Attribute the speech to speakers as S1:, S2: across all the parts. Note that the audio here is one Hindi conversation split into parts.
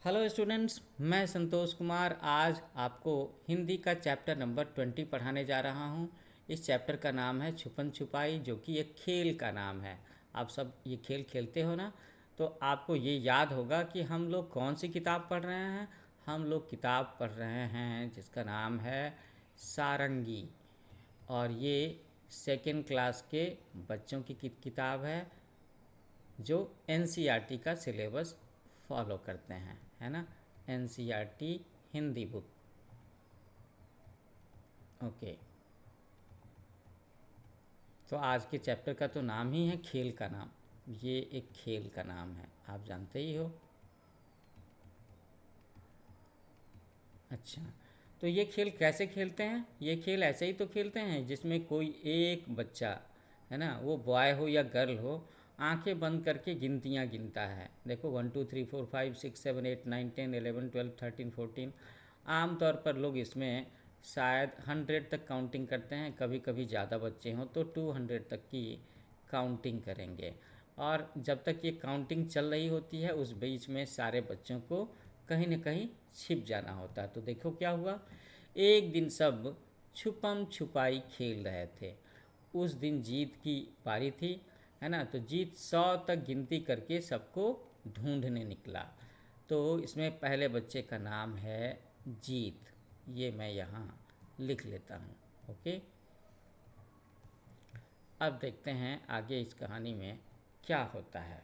S1: हेलो स्टूडेंट्स, मैं संतोष कुमार आज आपको हिंदी का चैप्टर नंबर 20 पढ़ाने जा रहा हूँ। इस चैप्टर का नाम है छुपन छुपाई, जो कि एक खेल का नाम है। आप सब ये खेल खेलते हो ना, तो आपको ये याद होगा कि हम लोग कौन सी किताब पढ़ रहे हैं। हम लोग किताब पढ़ रहे हैं जिसका नाम है सारंगी, और ये सेकेंड क्लास के बच्चों की किताब है जो एनसीईआरटी का सिलेबस फॉलो करते हैं, है ना। NCERT Hindi book. ओके, तो आज के चैप्टर का तो नाम ही है खेल का नाम। ये एक खेल का नाम है, आप जानते ही हो। अच्छा, तो ये खेल कैसे खेलते हैं? ये खेल ऐसे ही तो खेलते हैं जिसमें कोई एक बच्चा, है ना, वो बॉय हो या गर्ल हो, आंखें बंद करके गिनतियाँ गिनता है। देखो 1 2 3 4 5 6 7 8 9 10 11 12 13 14। आम तौर पर लोग इसमें शायद 100 तक काउंटिंग करते हैं, कभी कभी ज़्यादा बच्चे हों तो 200 तक की काउंटिंग करेंगे। और जब तक ये काउंटिंग चल रही होती है उस बीच में सारे बच्चों को कहीं न कहीं छिप जाना होता है। तो देखो क्या हुआ, एक दिन सब छुपम छुपाई खेल रहे थे। उस दिन जीत की पारी थी, है ना। तो जीत 100 तक गिनती करके सबको ढूंढने निकला। तो इसमें पहले बच्चे का नाम है जीत। ये मैं यहाँ लिख लेता हूँ। ओके, अब देखते हैं आगे इस कहानी में क्या होता है।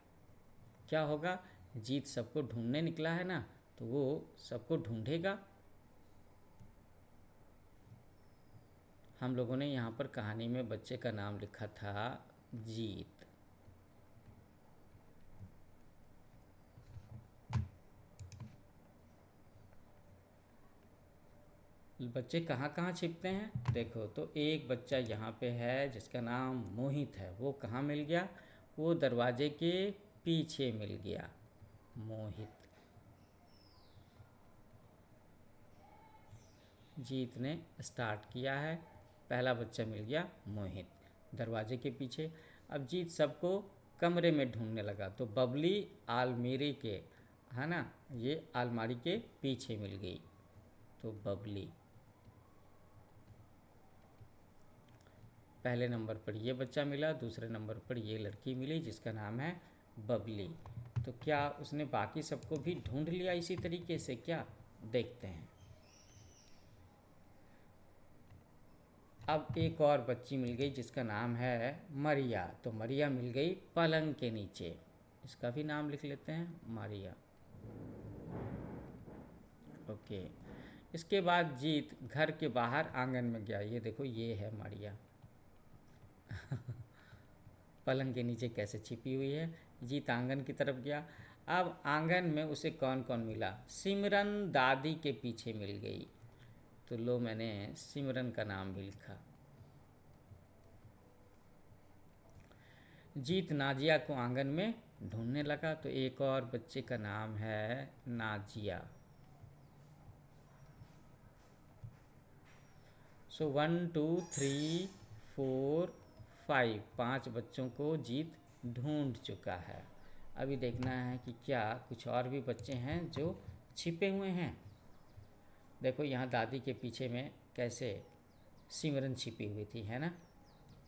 S1: क्या होगा, जीत सबको ढूंढने निकला है ना, तो वो सबको ढूंढेगा। हम लोगों ने यहाँ पर कहानी में बच्चे का नाम लिखा था जीत। बच्चे कहाँ कहाँ छिपते हैं देखो, तो एक बच्चा यहाँ पे है जिसका नाम मोहित है। वो कहाँ मिल गया? वो दरवाजे के पीछे मिल गया। मोहित, जीत ने स्टार्ट किया है। पहला बच्चा मिल गया मोहित दरवाजे के पीछे। अब जीत सबको कमरे में ढूंढने लगा, तो बबली आलमीरे के, है ना, ये अलमारी के पीछे मिल गई। तो बबली पहले नंबर पर ये बच्चा मिला, दूसरे नंबर पर ये लड़की मिली जिसका नाम है बबली। तो क्या उसने बाकी सबको भी ढूंढ लिया इसी तरीके से? क्या देखते हैं। अब एक और बच्ची मिल गई जिसका नाम है मरिया। तो मरिया मिल गई पलंग के नीचे। इसका भी नाम लिख लेते हैं, मरिया। ओके, इसके बाद जीत घर के बाहर आंगन में गया। ये देखो, ये है मरिया। पलंग के नीचे कैसे छिपी हुई है। जीत आंगन की तरफ गया। अब आंगन में उसे कौन कौन मिला? सिमरन दादी के पीछे मिल गई। तो लो, मैंने सिमरन का नाम भी लिखा। जीत नाजिया को आंगन में ढूंढने लगा। तो एक और बच्चे का नाम है नाजिया। सो 1 2 3 4 5, 5 बच्चों को जीत ढूंढ चुका है। अभी देखना है कि क्या कुछ और भी बच्चे हैं जो छिपे हुए हैं। देखो यहाँ दादी के पीछे में कैसे सिमरन छिपी हुई थी, है ना।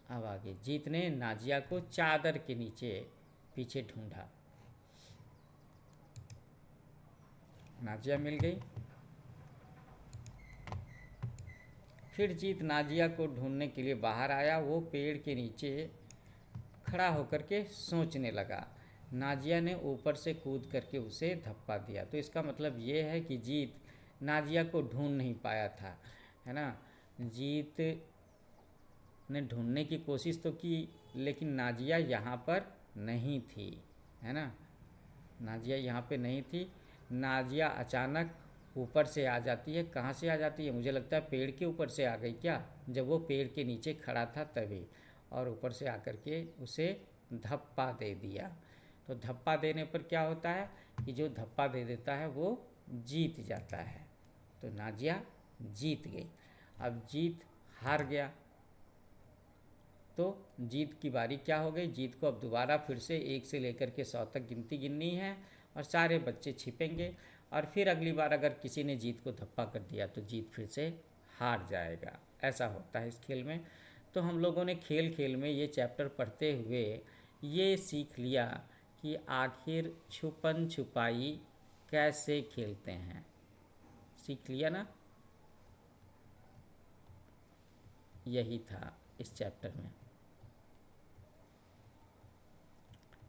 S1: अब आगे जीत ने नाजिया को चादर के नीचे पीछे ढूंढा। नाजिया मिल गई। फिर जीत नाजिया को ढूंढने के लिए बाहर आया। वो पेड़ के नीचे खड़ा होकर के सोचने लगा। नाजिया ने ऊपर से कूद करके उसे धप्पा दिया। तो इसका मतलब ये है कि जीत नाजिया को ढूंढ नहीं पाया था, है ना। जीत ने ढूंढने की कोशिश तो की, लेकिन नाजिया यहाँ पर नहीं थी, है ना। नाजिया यहाँ पे नहीं थी। नाजिया अचानक ऊपर से आ जाती है। कहाँ से आ जाती है? मुझे लगता है पेड़ के ऊपर से आ गई क्या, जब वो पेड़ के नीचे खड़ा था तभी। और ऊपर से आकर के उसे धप्पा दे दिया। तो धप्पा देने पर क्या होता है कि जो धप्पा दे देता है वो जीत जाता है। तो नाजिया जीत गई। अब जीत हार गया। तो जीत की बारी क्या हो गई, जीत को अब दोबारा फिर से 1 से लेकर के 100 तक गिनती गिननी है और सारे बच्चे छिपेंगे। और फिर अगली बार अगर किसी ने जीत को धप्पा कर दिया तो जीत फिर से हार जाएगा। ऐसा होता है इस खेल में। तो हम लोगों ने खेल खेल में ये चैप्टर पढ़ते हुए ये सीख लिया कि आखिर छुपन छुपाई कैसे खेलते हैं। सीख लिया ना? यही था इस चैप्टर में।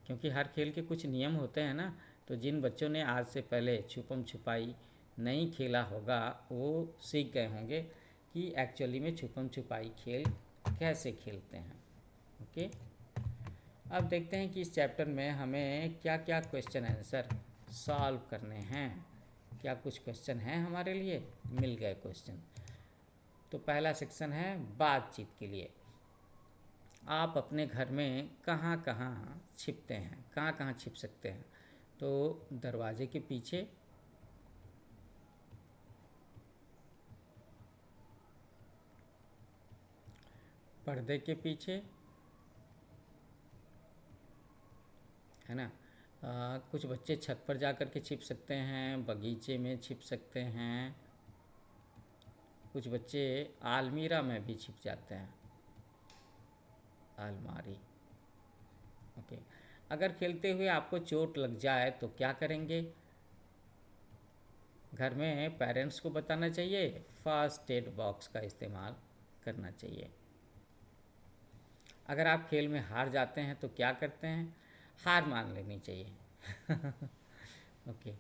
S1: क्योंकि हर खेल के कुछ नियम होते हैं ना, तो जिन बच्चों ने आज से पहले छुपम छुपाई नहीं खेला होगा वो सीख गए होंगे कि एक्चुअली में छुपम छुपाई खेल कैसे खेलते हैं। ओके, अब देखते हैं कि इस चैप्टर में हमें क्या क्या क्वेश्चन आंसर सॉल्व करने हैं। क्या कुछ क्वेश्चन हैं हमारे लिए? मिल गए क्वेश्चन। तो पहला सेक्शन है बातचीत के लिए। आप अपने घर में कहाँ कहाँ छिपते हैं, कहाँ कहाँ छिप सकते हैं? तो दरवाजे के पीछे, पर्दे के पीछे, है ना। कुछ बच्चे छत पर जा कर के छिप सकते हैं, बगीचे में छिप सकते हैं, कुछ बच्चे आलमीरा में भी छिप जाते हैं, अलमारी। ओके, अगर खेलते हुए आपको चोट लग जाए तो क्या करेंगे? घर में पेरेंट्स को बताना चाहिए, फर्स्ट एड बॉक्स का इस्तेमाल करना चाहिए। अगर आप खेल में हार जाते हैं तो क्या करते हैं? हार मान लेनी चाहिए। ओके,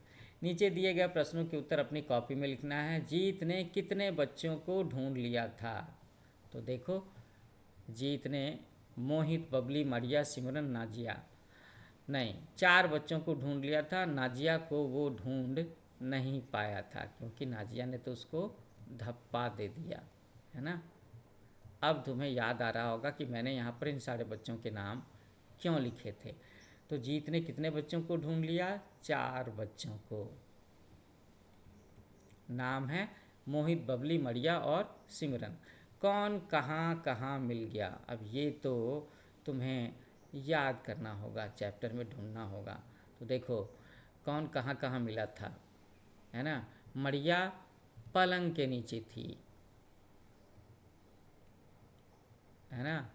S1: नीचे दिए गए प्रश्नों के उत्तर अपनी कॉपी में लिखना है। जीत ने कितने बच्चों को ढूंढ लिया था? तो देखो, जीत ने मोहित, बबली, मरिया, सिमरन, नाजिया, नहीं, 4 बच्चों को ढूंढ लिया था। नाजिया को वो ढूंढ नहीं पाया था क्योंकि नाजिया ने तो उसको धप्पा दे दिया, है ना। अब तुम्हें याद आ रहा होगा कि मैंने यहाँ पर इन सारे बच्चों के नाम क्यों लिखे थे। तो जीत ने कितने बच्चों को ढूंढ लिया? 4 बच्चों को। नाम है मोहित, बबली, मरिया और सिमरन। कौन कहाँ कहाँ मिल गया? अब ये तो तुम्हें याद करना होगा, चैप्टर में ढूंढना होगा। तो देखो, कौन कहाँ कहाँ मिला था, है ना। मरिया पलंग के नीचे थी, है ना।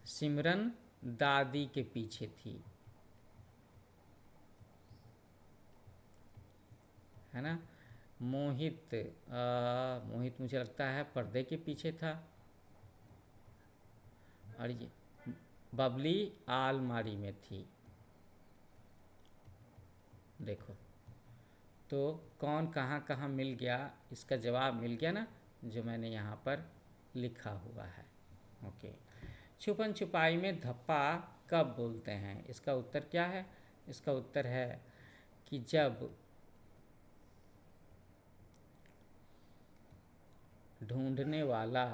S1: सिमरन दादी के पीछे थी, है ना। मोहित मुझे लगता है पर्दे के पीछे था। और ये बबली आलमारी में थी। देखो, तो कौन कहाँ कहाँ मिल गया, इसका जवाब मिल गया ना, जो मैंने यहाँ पर लिखा हुआ है। ओके, छुपन छुपाई में धप्पा कब बोलते हैं? इसका उत्तर क्या है? इसका उत्तर है कि जब ढूंढने वाला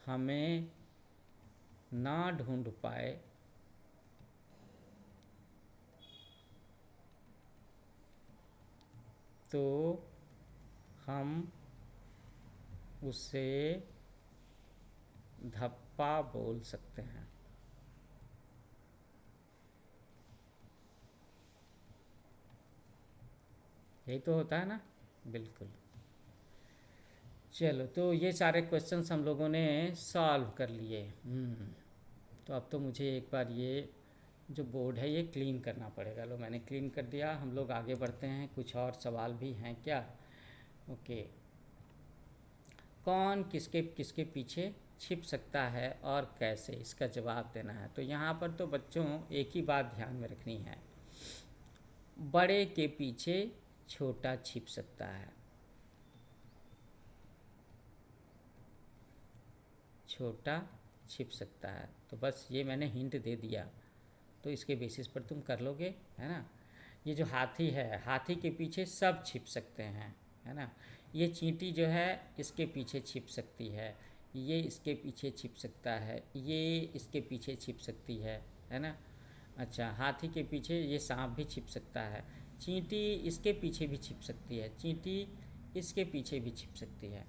S1: हमें ना ढूंढ पाए तो हम उसे धप्पा बोल सकते हैं। यही तो होता है ना, बिल्कुल। चलो, तो ये सारे क्वेश्चंस हम लोगों ने सॉल्व कर लिए। तो अब तो मुझे एक बार ये जो बोर्ड है ये क्लीन करना पड़ेगा। लो, मैंने क्लीन कर दिया। हम लोग आगे बढ़ते हैं। कुछ और सवाल भी हैं क्या? ओके, कौन किसके किसके पीछे छिप सकता है और कैसे? इसका जवाब देना है। तो यहाँ पर तो बच्चों एक ही बात ध्यान में रखनी है, बड़े के पीछे छोटा छिप सकता है, छोटा छिप सकता है। तो बस ये मैंने हिंट दे दिया, तो इसके बेसिस पर तुम कर लोगे, है ना। ये जो हाथी है, हाथी के पीछे सब छिप सकते हैं, है ना। ये चींटी जो है इसके पीछे छिप सकती है, ये इसके पीछे छिप सकता है, ये इसके पीछे छिप सकती है ना। अच्छा, हाथी के पीछे ये सांप भी छिप सकता है, चींटी इसके पीछे भी छिप सकती है, चींटी इसके पीछे भी छिप सकती है।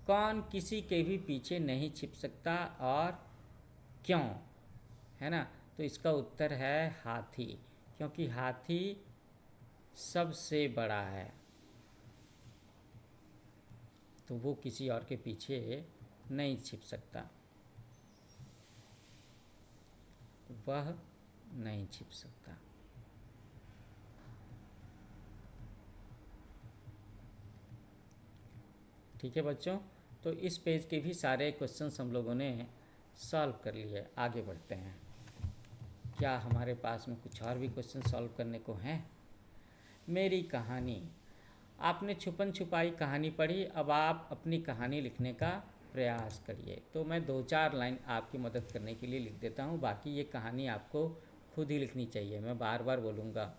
S1: कौन किसी के भी पीछे नहीं छिप सकता और क्यों, है ना। तो इसका उत्तर है हाथी, क्योंकि हाथी सबसे बड़ा है, तो वो किसी और के पीछे नहीं छिप सकता, वह नहीं छिप सकता। ठीक है बच्चों, तो इस पेज के भी सारे क्वेश्चंस हम लोगों ने सॉल्व कर लिए। आगे बढ़ते हैं। क्या हमारे पास में कुछ और भी क्वेश्चन सॉल्व करने को हैं? मेरी कहानी। आपने छुपन छुपाई कहानी पढ़ी, अब आप अपनी कहानी लिखने का प्रयास करिए। तो मैं 2-4 लाइन आपकी मदद करने के लिए लिख देता हूँ, बाकी ये कहानी आपको खुद ही लिखनी चाहिए। मैं बार बार बोलूँगा,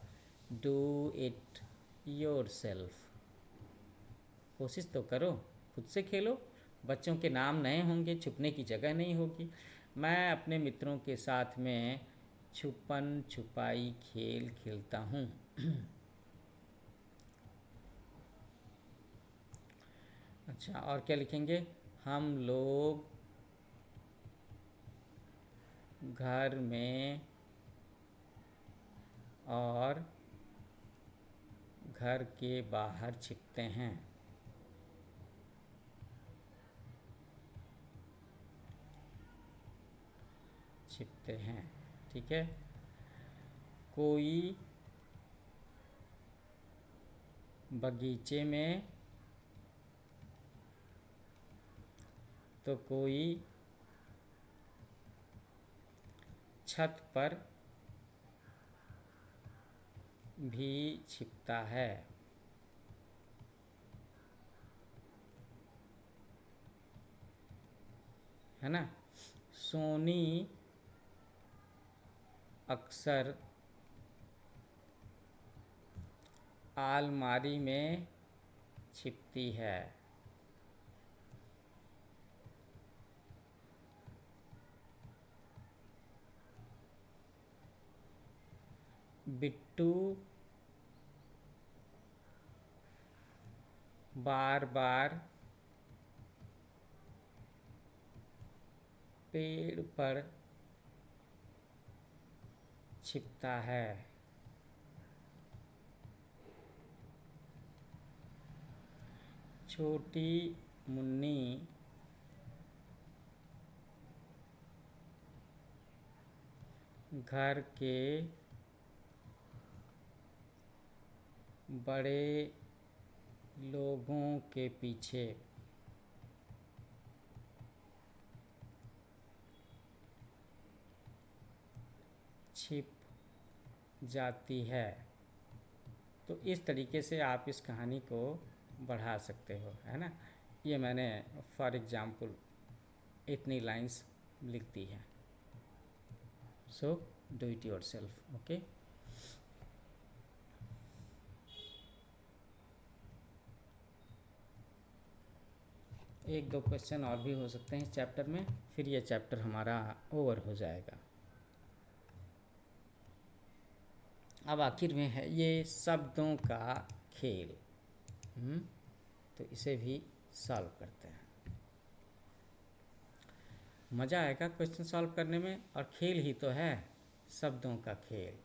S1: डू इट योरसेल्फ। कोशिश तो करो, खुद से खेलो। बच्चों के नाम नए होंगे, छुपने की जगह नहीं होगी। मैं अपने मित्रों के साथ में छुपन छुपाई खेल खेलता हूँ। अच्छा, और क्या लिखेंगे? हम लोग घर में और घर के बाहर छिपते हैं। छिपते हैं, ठीक है। कोई बगीचे में तो कोई छत पर भी छिपता है। है ना? सोनी अक्सर अलमारी में छिपती है। बिट्टू बार बार पेड़ पर छिपता है। छोटी मुन्नी घर के बड़े लोगों के पीछे छिप जाती है। तो इस तरीके से आप इस कहानी को बढ़ा सकते हो, है ना? ये मैंने फॉर एग्ज़ाम्पल इतनी लाइंस लिख दी है। So do it yourself. Okay, एक दो क्वेश्चन और भी हो सकते हैं इस चैप्टर में, फिर ये चैप्टर हमारा ओवर हो जाएगा। अब आखिर में है ये शब्दों का खेल। तो इसे भी सॉल्व करते हैं। मज़ा आएगा क्वेश्चन सॉल्व करने में, और खेल ही तो है शब्दों का खेल।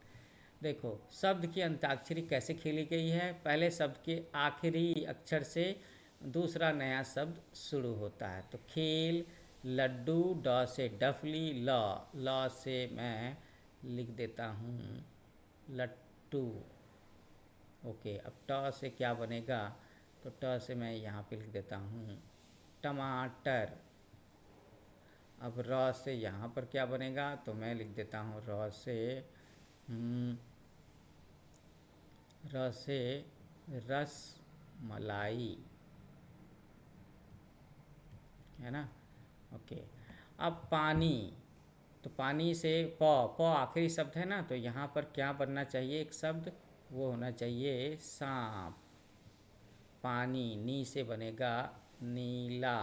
S1: देखो, शब्द की अंताक्षरी कैसे खेली गई है? पहले शब्द के आखिरी अक्षर से दूसरा नया शब्द शुरू होता है। तो खेल, लड्डू, ड से डफली, ल से मैं लिख देता हूँ लट्टू। ओके, अब ट से क्या बनेगा? तो ट से मैं यहाँ पे लिख देता हूँ टमाटर। अब र से यहाँ पर क्या बनेगा? तो मैं लिख देता हूँ र से रस मलाई। है ना? ओके, अब पानी। तो पानी से प आखिरी शब्द है ना, तो यहाँ पर क्या बनना चाहिए? एक शब्द, वो होना चाहिए सांप। पानी, नी से बनेगा नीला।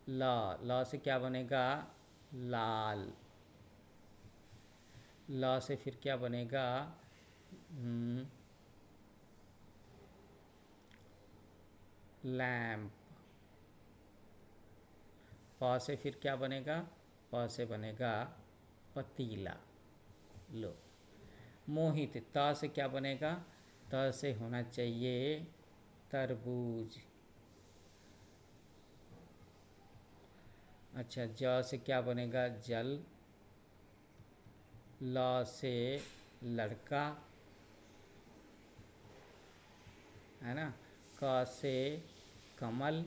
S1: ल से क्या बनेगा? लाल। ल से फिर क्या बनेगा? लैम्प। प से फिर क्या बनेगा? प से बनेगा पतीला। लो। मोहित, त से क्या बनेगा? त से होना चाहिए तरबूज। अच्छा, ज से क्या बनेगा? जल। ल से लड़का, है ना। क से कमल।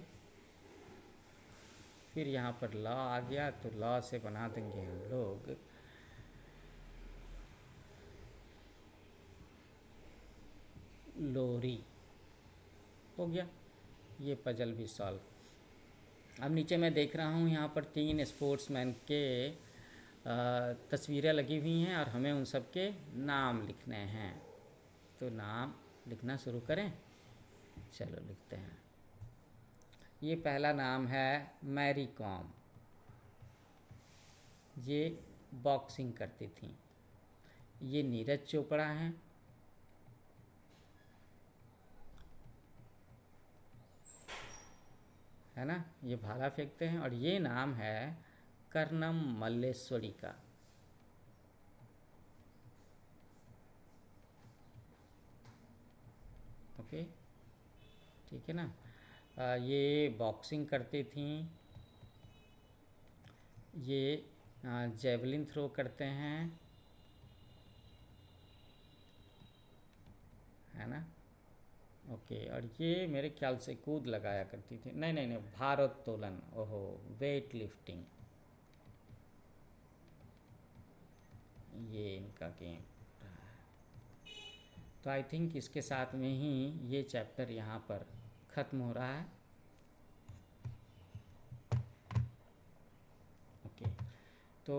S1: फिर यहाँ पर ल आ गया, तो ल से बना देंगे हम लोग लोरी। हो गया ये पजल भी सॉल्व। अब नीचे मैं देख रहा हूँ यहाँ पर 3 स्पोर्ट्समैन के तस्वीरें लगी हुई हैं और हमें उन सब के नाम लिखने हैं। तो नाम लिखना शुरू करें। चलो लिखते हैं। ये पहला नाम है मैरी कॉम। ये बॉक्सिंग करती थी। ये नीरज चोपड़ा हैं। है ना, ये भाला फेंकते हैं। और ये नाम है कर्णम मल्लेश्वरी का। ओके, ठीक है ना। ये बॉक्सिंग करती थी। ये जेवलिन थ्रो करते हैं, है ना। ओके, और ये मेरे ख्याल से कूद लगाया करती थी। नहीं नहीं नहीं, भारोत्तोलन। ओहो, वेट लिफ्टिंग। ये इनका गेम। तो आई थिंक इसके साथ में ही ये चैप्टर यहाँ पर ख़त्म हो रहा है। ओके, तो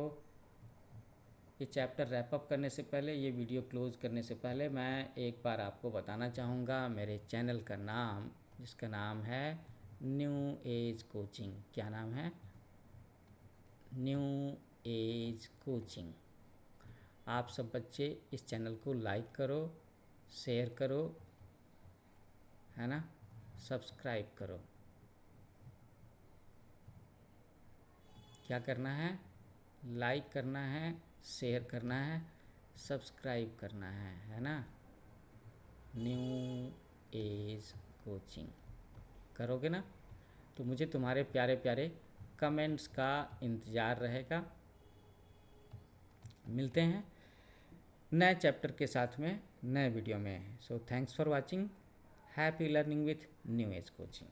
S1: ये चैप्टर रैप अप करने से पहले, ये वीडियो क्लोज़ करने से पहले, मैं एक बार आपको बताना चाहूँगा मेरे चैनल का नाम, जिसका नाम है न्यू एज कोचिंग। क्या नाम है? New age coaching. आप सब बच्चे इस चैनल को लाइक करो, शेयर करो, है ना, सब्सक्राइब करो। क्या करना है? लाइक करना है, शेयर करना है, सब्सक्राइब करना है ना। न्यू एज कोचिंग करोगे ना, तो मुझे तुम्हारे प्यारे प्यारे कमेंट्स का इंतज़ार रहेगा। मिलते हैं नए चैप्टर के साथ में, नए वीडियो में। So thanks for watching. Happy learning with new age coaching.